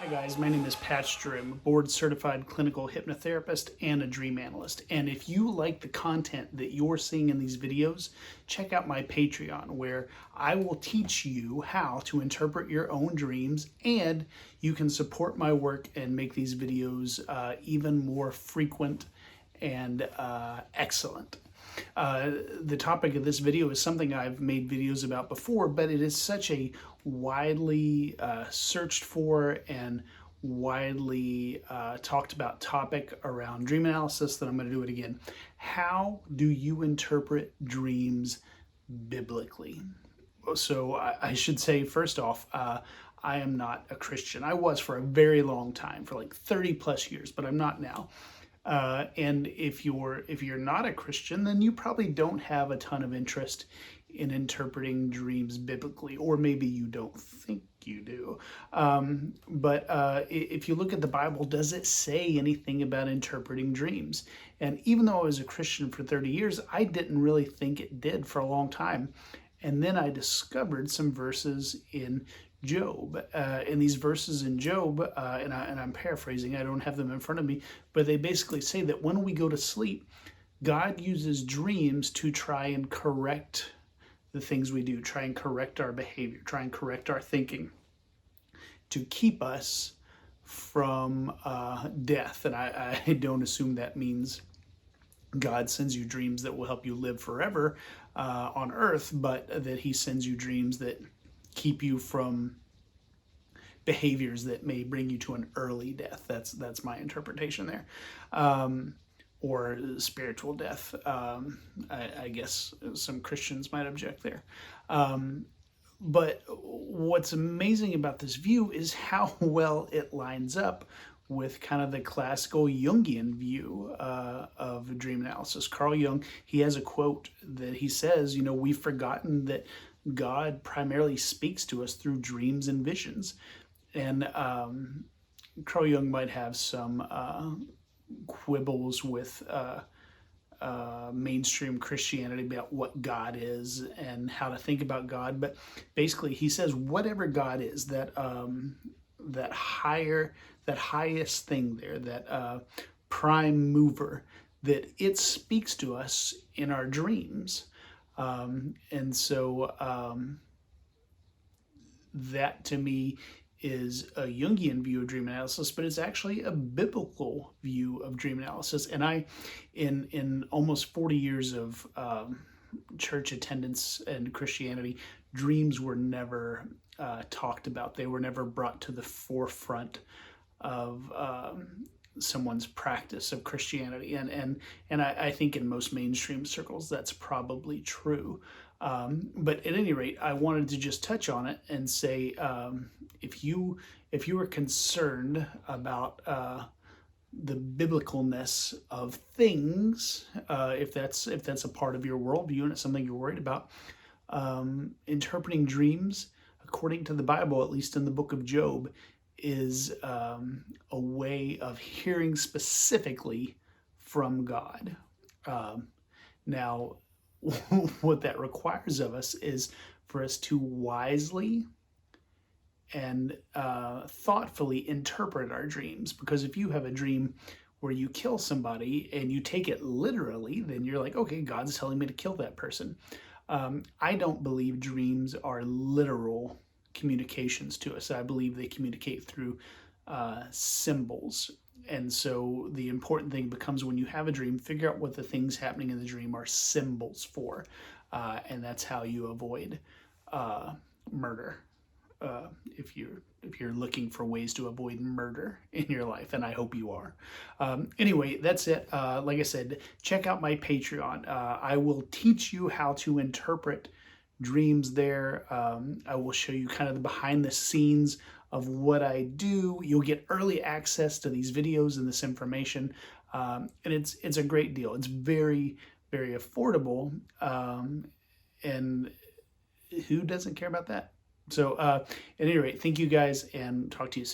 Hi guys, my name is Pat Strum. I'm a board certified clinical hypnotherapist and a dream analyst. And if you like the content that you're seeing in these videos, check out my Patreon where I will teach you how to interpret your own dreams, and you can support my work and make these videos even more frequent and excellent. The topic of this video is something I've made videos about before, but it is such a widely searched for and widely talked about topic around dream analysis that I'm going to do it again. How do you interpret dreams biblically? So I should say, first off, I am not a Christian. I was for a very long time, for like 30 plus years, but I'm not now. And if you're not a Christian, then you probably don't have a ton of interest in interpreting dreams biblically, or maybe you don't think you do. But if you look at the Bible, does it say anything about interpreting dreams? And even though I was a Christian for 30 years, I didn't really think it did for a long time. And then I discovered some verses in Job. And these verses in Job, and I'm paraphrasing, I don't have them in front of me, but they basically say that when we go to sleep, God uses dreams to try and correct the things we do, try and correct our behavior, try and correct our thinking, to keep us from death. And I don't assume that means God sends you dreams that will help you live forever on earth, but that he sends you dreams that keep you from behaviors that may bring you to an early death. That's my interpretation there. Or spiritual death. I guess some Christians might object there. But what's amazing about this view is how well it lines up with kind of the classical Jungian view of dream analysis. Carl Jung, he has a quote that he says, we've forgotten that God primarily speaks to us through dreams and visions. And Carl Jung might have some quibbles with mainstream Christianity about what God is and how to think about God, but basically he says whatever God is, that highest thing there, that prime mover, that it speaks to us in our dreams. And so that to me is a Jungian view of dream analysis, but it's actually a biblical view of dream analysis. And I, in almost 40 years of church attendance and Christianity, dreams were never talked about. They were never brought to the forefront of someone's practice of Christianity. And I think in most mainstream circles, that's probably true. But at any rate, I wanted to just touch on it and say, if you are concerned about the biblicalness of things, if that's a part of your worldview and it's something you're worried about, interpreting dreams according to the Bible, at least in the book of Job, is a way of hearing specifically from God. Now, what that requires of us is for us to wisely and thoughtfully interpret our dreams. Because if you have a dream where you kill somebody and you take it literally, then you're like, okay, God's telling me to kill that person. I don't believe dreams are literal communications to us. I believe they communicate through symbols. And so the important thing becomes, when you have a dream, figure out what the things happening in the dream are symbols for. And that's how you avoid murder. If you're looking for ways to avoid murder in your life, and I hope you are. Anyway, that's it. Like I said, check out my Patreon. I will teach you how to interpret dreams there. I will show you kind of the behind the scenes of what I do. You'll get early access to these videos and this information, and it's a great deal. It's very, very affordable, and who doesn't care about that? So at any rate, thank you guys, and talk to you soon.